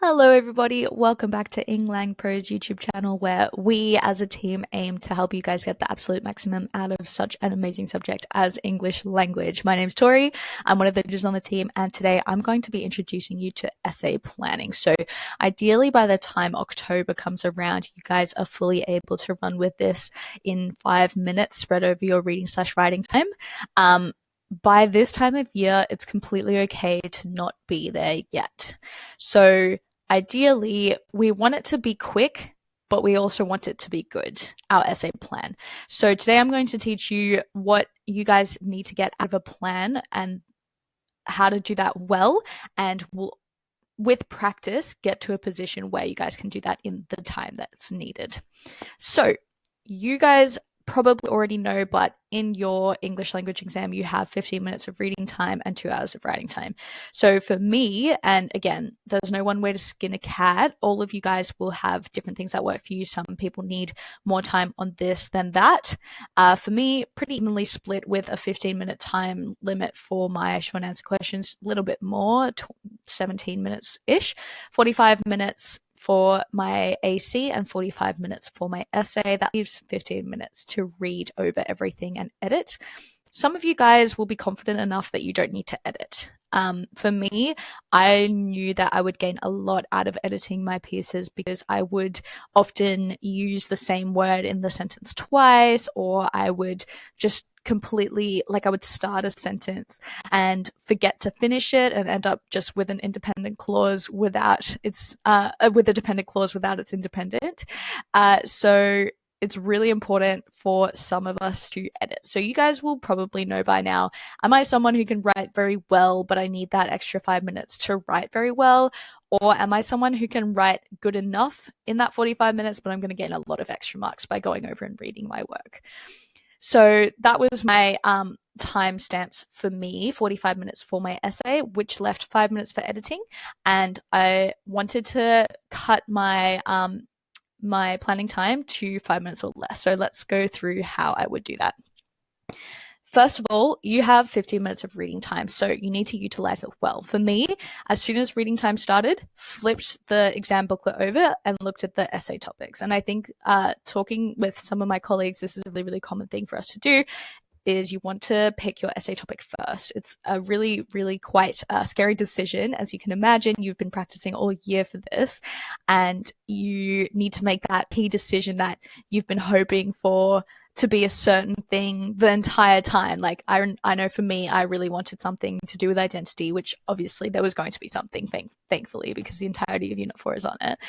Hello, everybody. Welcome back to Eng Lang Pro's YouTube channel, where we as a team aim to help you guys get the absolute maximum out of such an amazing subject as English language. My name's Tori. I'm one of the judges on the team, and today I'm going to be introducing you to essay planning. So, ideally, by the time October comes around, you guys are fully able to run with this in 5 minutes spread over your reading/writing time. By this time of year, it's completely okay to not be there yet. So, ideally, we want it to be quick, but we also want it to be good, our essay plan. So today I'm going to teach you what you guys need to get out of a plan and how to do that well, and we'll, with practice, get to a position where you guys can do that in the time that's needed. So you guys probably already know, but in your English language exam, you have 15 minutes of reading time and 2 hours of writing time. So for me, and again, there's no one way to skin a cat. All of you guys will have different things that work for you. Some people need more time on this than that. For me, pretty evenly split with a 15-minute time limit for my short answer questions, a little bit more, 17 minutes-ish, 45 minutes for my AC and 45 minutes for my essay. That leaves 15 minutes to read over everything and edit. Some of you guys will be confident enough that you don't need to edit. For me, I knew that I would gain a lot out of editing my pieces because I would often use the same word in the sentence twice, or I would just completely, like, I would start a sentence and forget to finish it and end up just with an independent clause without its with a dependent clause without its independent. So it's really important for some of us to edit. So you guys will probably know by now, am I someone who can write very well, but I need that extra 5 minutes to write very well? Or am I someone who can write good enough in that 45 minutes, but I'm going to gain a lot of extra marks by going over and reading my work? So that was my timestamps for me, 45 minutes for my essay, which left 5 minutes for editing. And I wanted to cut my my planning time to 5 minutes or less. So let's go through how I would do that. First of all, you have 15 minutes of reading time, so you need to utilize it well. For me, as soon as reading time started, flipped the exam booklet over and looked at the essay topics. And I think talking with some of my colleagues, this is a really, really common thing for us to do, is you want to pick your essay topic first. It's a really, really quite a scary decision. As you can imagine, you've been practicing all year for this, and you need to make that key decision that you've been hoping for to be a certain thing the entire time. Like I know for me, I really wanted something to do with identity, which obviously there was going to be something, thankfully, because the entirety of Unit 4 is on it.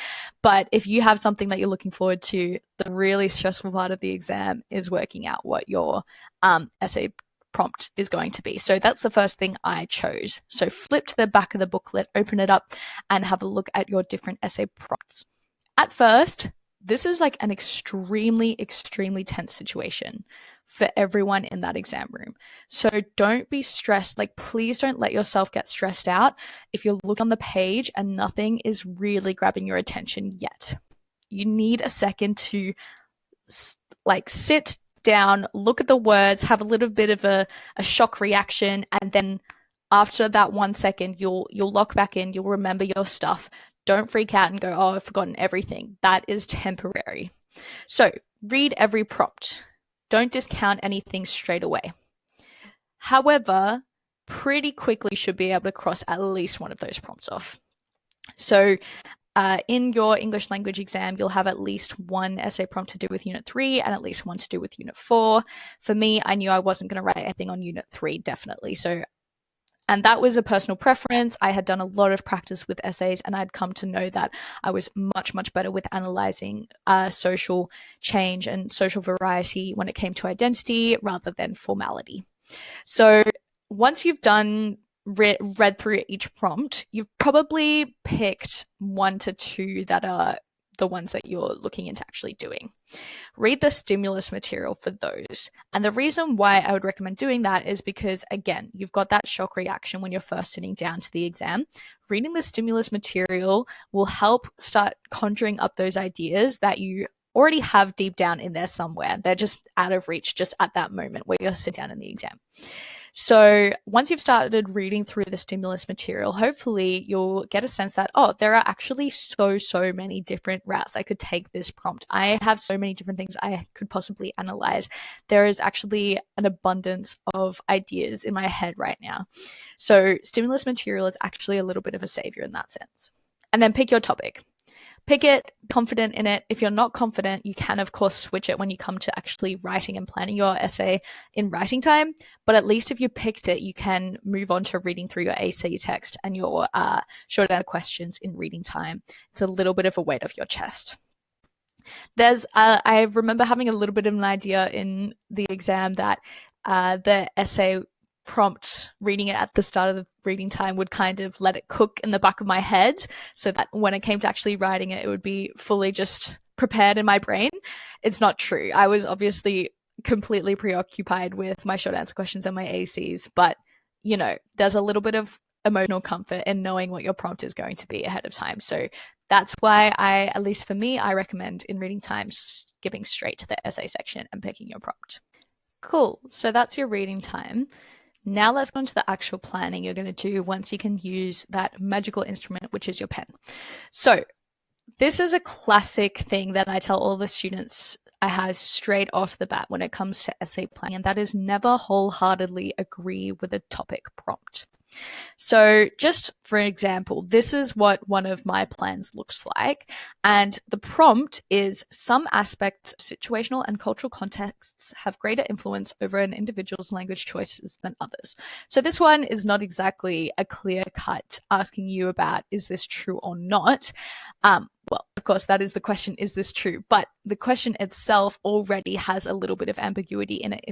But if you have something that you're looking forward to, the really stressful part of the exam is working out what your essay prompt is going to be. So that's the first thing I chose. So flip to the back of the booklet, open it up, and have a look at your different essay prompts. At first, this is like an extremely, extremely tense situation for everyone in that exam room. So don't be stressed. Like, please don't let yourself get stressed out if you look on the page and nothing is really grabbing your attention yet. You need a second to sit down, look at the words, have a little bit of a shock reaction, and then after that 1 second, you'll lock back in, you'll remember your stuff. Don't freak out and go, oh, I've forgotten everything. That is temporary. So read every prompt. Don't discount anything straight away. However, pretty quickly you should be able to cross at least one of those prompts off. So in your English language exam, you'll have at least one essay prompt to do with Unit 3 and at least one to do with Unit 4. For me, I knew I wasn't going to write anything on Unit 3, definitely. And that was a personal preference. I had done a lot of practice with essays, and I'd come to know that I was much, much better with analyzing social change and social variety when it came to identity rather than formality. So once you've done read through each prompt, you've probably picked 1 to 2 that are the ones that you're looking into actually doing. Read the stimulus material for those. And the reason why I would recommend doing that is because, again, you've got that shock reaction when you're first sitting down to the exam. Reading the stimulus material will help start conjuring up those ideas that you already have deep down in there somewhere. They're just out of reach just at that moment where you're sitting down in the exam. So once you've started reading through the stimulus material, hopefully you'll get a sense that, oh, there are actually so many different routes I could take this prompt. I have so many different things I could possibly analyze. There is actually an abundance of ideas in my head right now. So stimulus material is actually a little bit of a savior in that sense. And then pick your topic. Pick it, confident in it. If you're not confident, you can, of course, switch it when you come to actually writing and planning your essay in writing time. But at least if you picked it, you can move on to reading through your essay text and your short answer questions in reading time. It's a little bit of a weight off your chest. I remember having a little bit of an idea in the exam that the essay prompt, reading it at the start of the reading time, would kind of let it cook in the back of my head so that when it came to actually writing it, it would be fully just prepared in my brain. It's not true. I was obviously completely preoccupied with my short answer questions and my ACs, but you know, there's a little bit of emotional comfort in knowing what your prompt is going to be ahead of time. So that's why at least for me, I recommend in reading time skipping straight to the essay section and picking your prompt. Cool. So that's your reading time. Now let's go into the actual planning you're going to do once you can use that magical instrument, which is your pen. So this is a classic thing that I tell all the students I have straight off the bat when it comes to essay planning, and that is never wholeheartedly agree with a topic prompt. So just for example, this is what one of my plans looks like. And the prompt is: some aspects of situational and cultural contexts have greater influence over an individual's language choices than others. So this one is not exactly a clear cut asking you about, is this true or not? Well, of course, that is the question, is this true? But the question itself already has a little bit of ambiguity in it.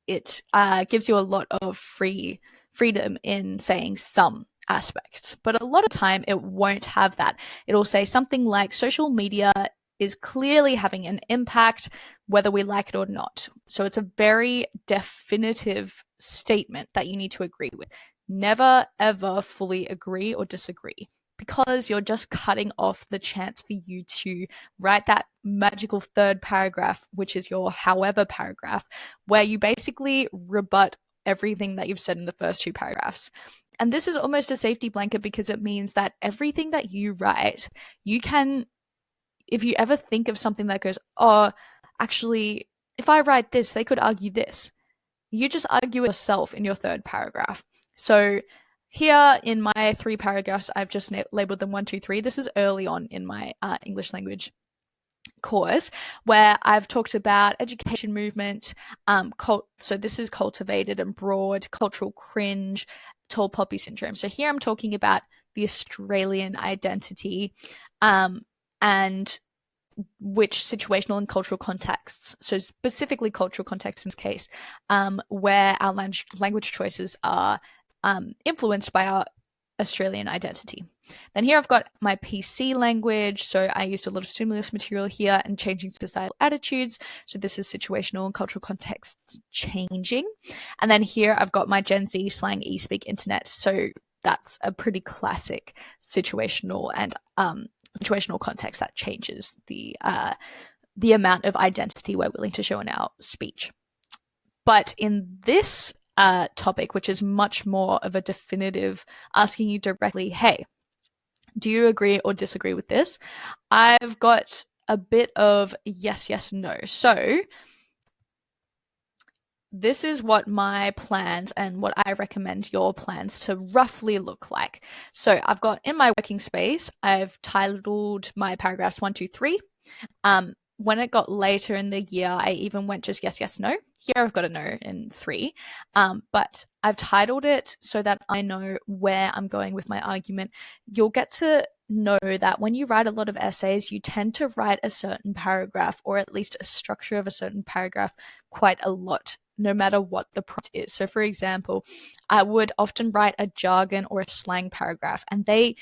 It gives you a lot of freedom in saying some aspects, but a lot of time it won't have that. It'll say something like social media is clearly having an impact whether we like it or not. So it's a very definitive statement that you need to agree with. Never ever fully agree or disagree, because you're just cutting off the chance for you to write that magical third paragraph, which is your however paragraph, where you basically rebut everything that you've said in the first two paragraphs. And this is almost a safety blanket, because it means that everything that you write, you can, if you ever think of something that goes, oh, actually, if I write this, they could argue this, you just argue it yourself in your third paragraph. So here in my 3 paragraphs, I've just labeled them 1, 2, 3. This is early on in my English language course, where I've talked about education movement, so this is cultivated and broad, cultural cringe, tall poppy syndrome. So here I'm talking about the Australian identity, and which situational and cultural contexts, so specifically cultural contexts in this case, where our language choices are influenced by our Australian identity. Then here I've got my PC language. So I used a lot of stimulus material here and changing societal attitudes. So this is situational and cultural contexts changing. And then here I've got my Gen Z slang e-speak internet. So that's a pretty classic situational and situational context that changes the amount of identity we're willing to show in our speech. But in this topic, which is much more of a definitive, asking you directly, hey, do you agree or disagree with this? I've got a bit of yes, yes, no. So this is what my plans and what I recommend your plans to roughly look like. So I've got in my working space, I've titled my paragraphs 1, 2, 3. When it got later in the year, I even went just yes, yes, no. Here I've got a no in 3. But I've titled it so that I know where I'm going with my argument. You'll get to know that when you write a lot of essays, you tend to write a certain paragraph, or at least a structure of a certain paragraph, quite a lot, no matter what the prompt is. So for example, I would often write a jargon or a slang paragraph, and they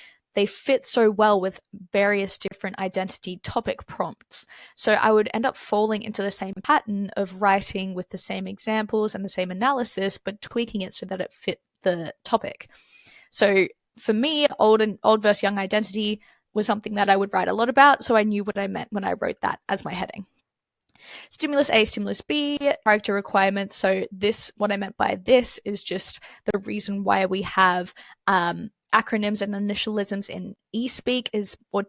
fit so well with various different identity topic prompts. So I would end up falling into the same pattern of writing with the same examples and the same analysis, but tweaking it so that it fit the topic. So for me, old versus young identity was something that I would write a lot about, so I knew what I meant when I wrote that as my heading. Stimulus A, stimulus B, character requirements. So what I meant by this is just the reason why we have acronyms and initialisms in e-speak is what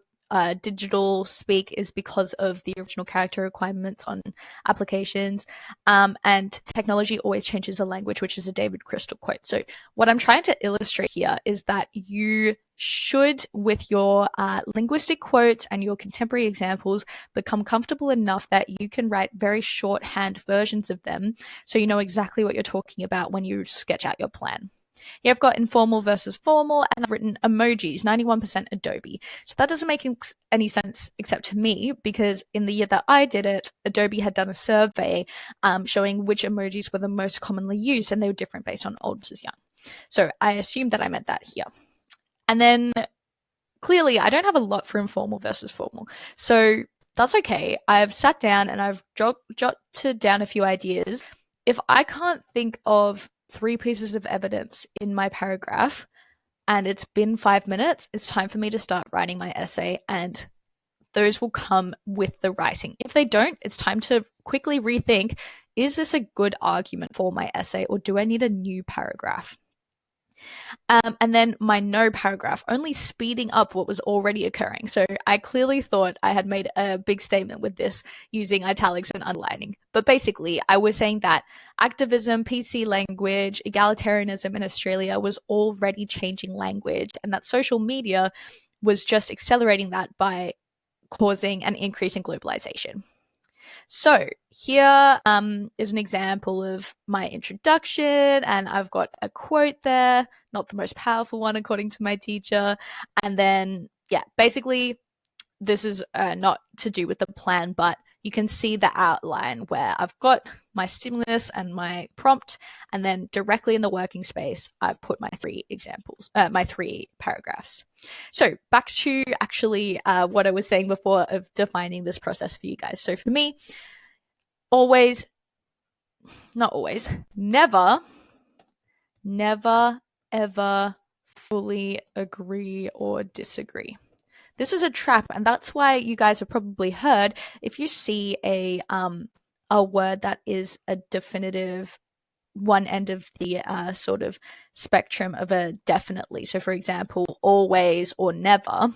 digital speak is because of the original character requirements on applications. And technology always changes the language, which is a David Crystal quote. So what I'm trying to illustrate here is that you should, with your linguistic quotes and your contemporary examples, become comfortable enough that you can write very shorthand versions of them so you know exactly what you're talking about when you sketch out your plan. Here I've got informal versus formal, and I've written emojis, 91% Adobe. So that doesn't make any sense except to me, because in the year that I did it, Adobe had done a survey showing which emojis were the most commonly used, and they were different based on old versus young. So I assumed that I meant that here. And then clearly I don't have a lot for informal versus formal. So that's okay. I've sat down and I've jotted down a few ideas. If I can't think of 3 pieces of evidence in my paragraph and it's been 5 minutes, it's time for me to start writing my essay, and those will come with the writing. If they don't, it's time to quickly rethink, is this a good argument for my essay, or do I need a new paragraph? And then my no paragraph, only speeding up what was already occurring. So I clearly thought I had made a big statement with this using italics and underlining. But basically, I was saying that activism, PC language, egalitarianism in Australia was already changing language, and that social media was just accelerating that by causing an increase in globalization. So here is an example of my introduction, and I've got a quote there, not the most powerful one according to my teacher. And then, yeah, basically this is not to do with the plan, but you can see the outline where I've got my stimulus and my prompt, and then directly in the working space, I've put my 3 examples, my 3 paragraphs. So back to actually what I was saying before of defining this process for you guys. So for me, never, ever fully agree or disagree. This is a trap, and that's why you guys have probably heard, if you see a word that is a definitive one end of the sort of spectrum of a definitely. So for example, always or never,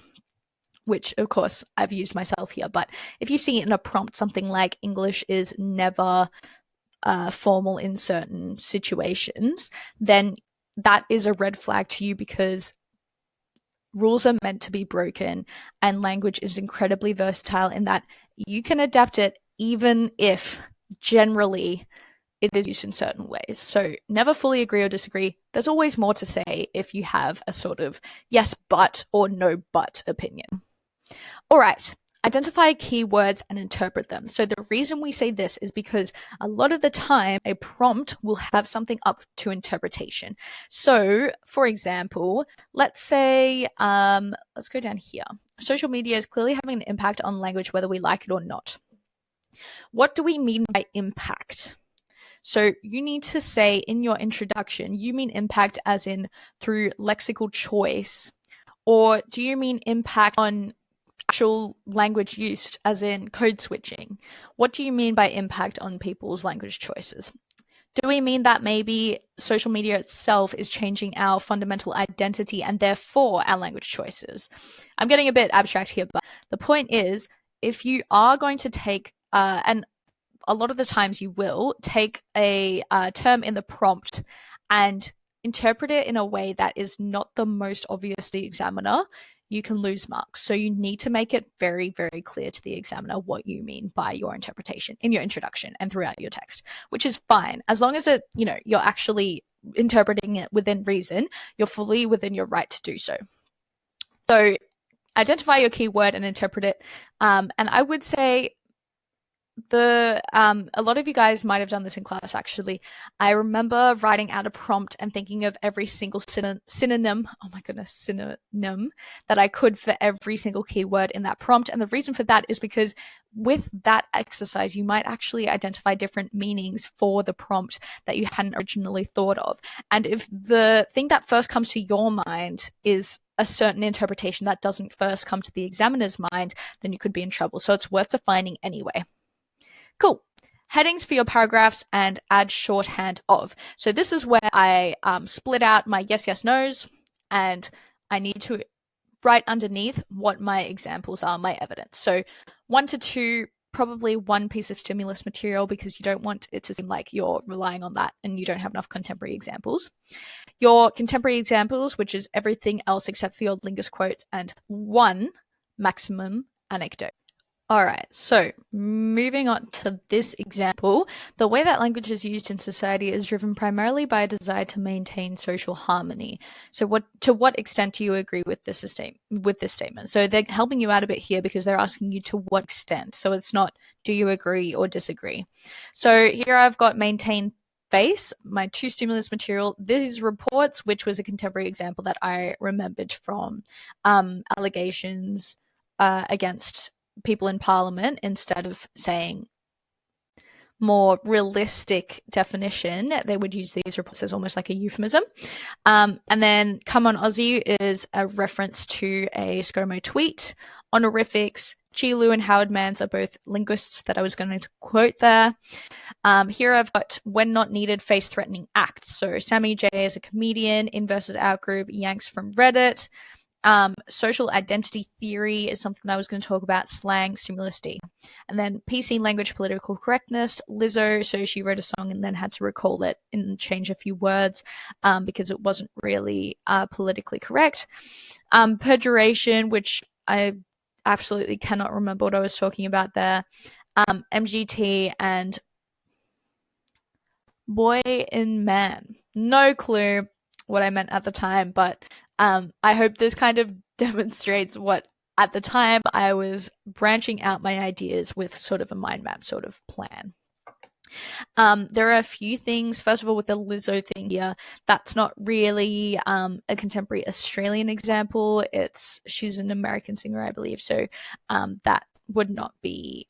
which of course I've used myself here, but if you see in a prompt something like English is never formal in certain situations, then that is a red flag to you, because rules are meant to be broken, and language is incredibly versatile in that you can adapt it even if generally it is used in certain ways. So never fully agree or disagree. There's always more to say if you have a sort of yes but or no but opinion. All right. Identify keywords and interpret them. So the reason we say this is because a lot of the time a prompt will have something up to interpretation. So for example, let's say, let's go down here. Social media is clearly having an impact on language whether we like it or not. What do we mean by impact? So you need to say in your introduction, you mean impact as in through lexical choice, or do you mean impact on actual language used as in code switching? What do you mean by impact on people's language choices? Do we mean that maybe social media itself is changing our fundamental identity and therefore our language choices? I'm getting a bit abstract here, but the point is, if you are going to take, and a lot of the times you will take a term in the prompt and interpret it in a way that is not the most obvious to the examiner, you can lose marks. So you need to make it very, very clear to the examiner what you mean by your interpretation in your introduction and throughout your text, which is fine. As long as you're actually interpreting it within reason, you're fully within your right to do so. So identify your keyword and interpret it. And I would say a lot of you guys might have done this in class actually. I remember writing out a prompt and thinking of every single synonym that I could for every single keyword in that prompt. And the reason for that is because with that exercise, you might actually identify different meanings for the prompt that you hadn't originally thought of. And if the thing that first comes to your mind is a certain interpretation that doesn't first come to the examiner's mind, then you could be in trouble. So it's worth defining anyway. Cool. Headings for your paragraphs and add shorthand of. So this is where I split out my yes, yes, no's, and I need to write underneath what my examples are, my evidence. So 1 to 2, probably one piece of stimulus material, because you don't want it to seem like you're relying on that and you don't have enough contemporary examples. Your contemporary examples, which is everything else except for your linguist quotes, and 1 maximum anecdote. All right, so moving on to this example, the way that language is used in society is driven primarily by a desire to maintain social harmony. So to what extent do you agree with this statement? So they're helping you out a bit here because they're asking you to what extent. So it's not do you agree or disagree. So here I've got maintain face, my 2 stimulus material. This is reports, which was a contemporary example that I remembered from allegations against people in parliament. Instead of saying more realistic definition, they would use these reports as almost like a euphemism. And then come on Aussie is a reference to a ScoMo tweet. Honorifics, Chi Lu and Howard Mans are both linguists that I was going to quote there. Here I've got when not needed, face-threatening acts. So Sammy J is a comedian, in versus out group, Yanks from Reddit. Social identity theory is something I was going to talk about, slang, stimulus D. And then PC language, political correctness, Lizzo, so she wrote a song and then had to recall it and change a few words because it wasn't really politically correct. Perjuration, which I absolutely cannot remember what I was talking about there. MGT and boy in man. No clue what I meant at the time, but I hope this kind of demonstrates what at the time I was branching out my ideas with sort of a mind map sort of plan. There are a few things. First of all, with the Lizzo thing here, that's not really a contemporary Australian example. She's an American singer, I believe. So that would not be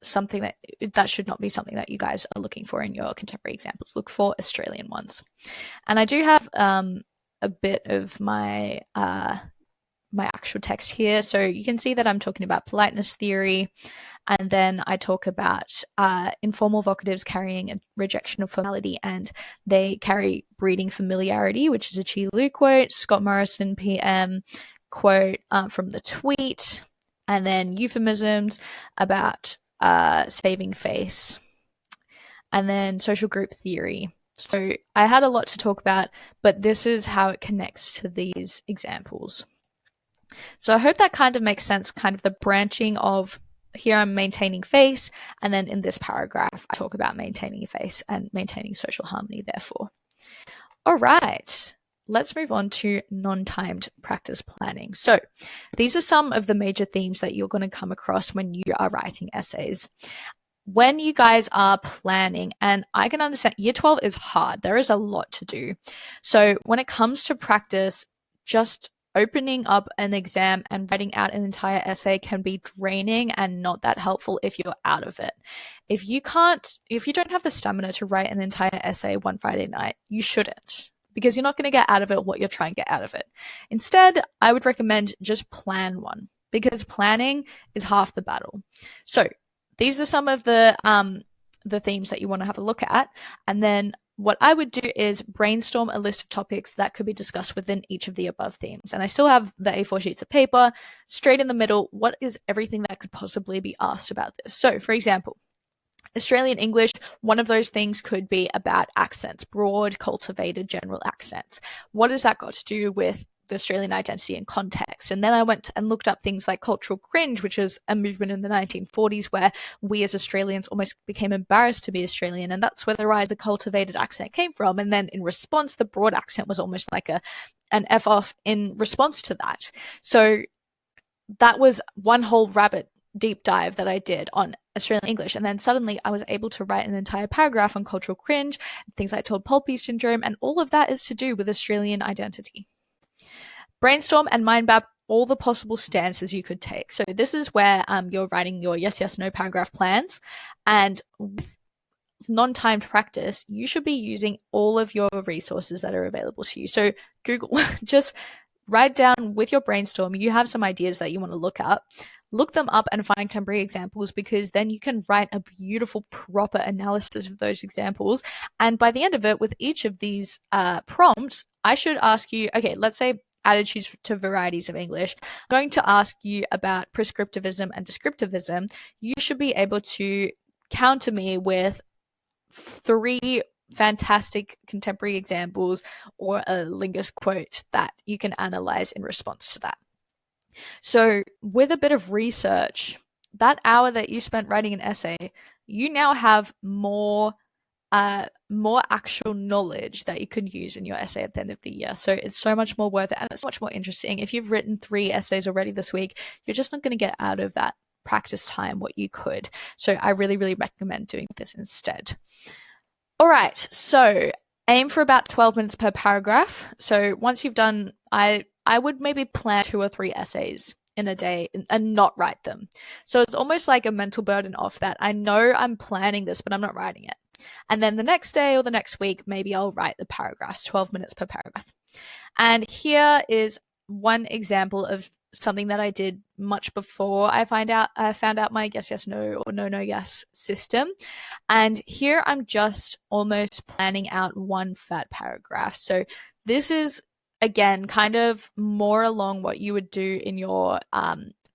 something that should not be something that you guys are looking for in your contemporary examples. Look for Australian ones. And I do have a bit of my my actual text here. So you can see that I'm talking about politeness theory, and then I talk about informal vocatives carrying a rejection of formality, and they carry breeding familiarity, which is a Chi Lu quote, Scott Morrison PM quote from the tweet, and then euphemisms about saving face, and then social group theory. So I had a lot to talk about, but this is how it connects to these examples. So I hope that kind of makes sense, kind of the branching of here I'm maintaining face, and then in this paragraph I talk about maintaining face and maintaining social harmony, therefore. All right, let's move on to non-timed practice planning. So these are some of the major themes that you're going to come across when you are writing essays. When you guys are planning, and I can understand year 12 is hard, there is a lot to do. So when it comes to practice, just opening up an exam and writing out an entire essay can be draining and not that helpful if you're out of it. If you don't have the stamina to write an entire essay one Friday night, you shouldn't, because you're not going to get out of it what you're trying to get out of it. Instead, I would recommend just plan one, because planning is half the battle. So these are some of the themes that you want to have a look at. And then what I would do is brainstorm a list of topics that could be discussed within each of the above themes. And I still have the A4 sheets of paper. Straight in the middle, what is everything that could possibly be asked about this? So, for example, Australian English, one of those things could be about accents, broad, cultivated, general accents. What has that got to do with the Australian identity and context? And then I went and looked up things like cultural cringe, which is a movement in the 1940s where we as Australians almost became embarrassed to be Australian, and that's where the rise of the cultivated accent came from. And then in response, the broad accent was almost like an F off in response to that. So that was one whole rabbit deep dive that I did on Australian English, and then suddenly I was able to write an entire paragraph on cultural cringe, things like told pulpy syndrome, and all of that is to do with Australian identity. Brainstorm and mind map all the possible stances you could take. So this is where you're writing your yes, yes, no paragraph plans. And with non-timed practice, you should be using all of your resources that are available to you. So Google, just write down with your brainstorm, you have some ideas that you want to look up. look them up and find contemporary examples, because then you can write a beautiful, proper analysis of those examples. And by the end of it, with each of these prompts, I should ask you, okay, let's say attitudes to varieties of English. I'm going to ask you about prescriptivism and descriptivism. You should be able to counter me with 3 fantastic contemporary examples or a linguist quote that you can analyze in response to that. So, with a bit of research, that hour that you spent writing an essay, you now have more actual knowledge that you could use in your essay at the end of the year. So it's so much more worth it, and it's much more interesting. If you've written 3 essays already this week, you're just not going to get out of that practice time what you could. So I really, really recommend doing this instead. All right, so aim for about 12 minutes per paragraph. So once you've done, I would maybe plan 2 or 3 essays in a day and not write them. So it's almost like a mental burden off that I know I'm planning this, but I'm not writing it. And then the next day or the next week, maybe I'll write the paragraphs, 12 minutes per paragraph. And here is one example of something that I did much before I found out my yes, yes, no, or no, no, yes system. And here I'm just almost planning out one fat paragraph. So this is, again, kind of more along what you would do in your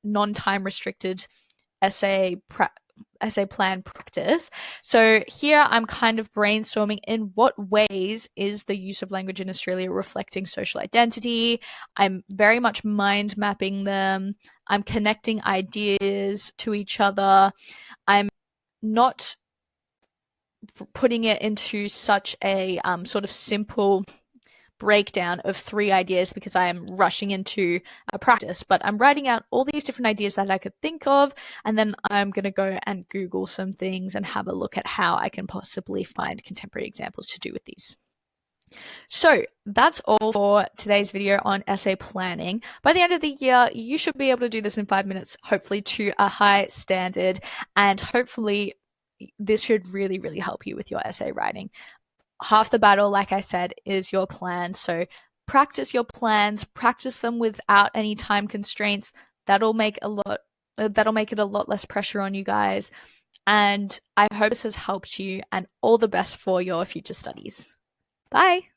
non-time restricted essay plan practice. So here I'm kind of brainstorming in what ways is the use of language in Australia reflecting social identity. I'm very much mind mapping them. I'm connecting ideas to each other. I'm not putting it into such a sort of simple breakdown of 3 ideas because I am rushing into a practice, but I'm writing out all these different ideas that I could think of, and then I'm going to go and Google some things and have a look at how I can possibly find contemporary examples to do with these. So that's all for today's video on essay planning. By the end of the year, you should be able to do this in 5 minutes, hopefully to a high standard, and hopefully this should really, really help you with your essay writing. Half the battle, like I said, is your plan. So practice your plans, practice them without any time constraints. That'll make it a lot less pressure on you guys. And I hope this has helped you, and all the best for your future studies. Bye.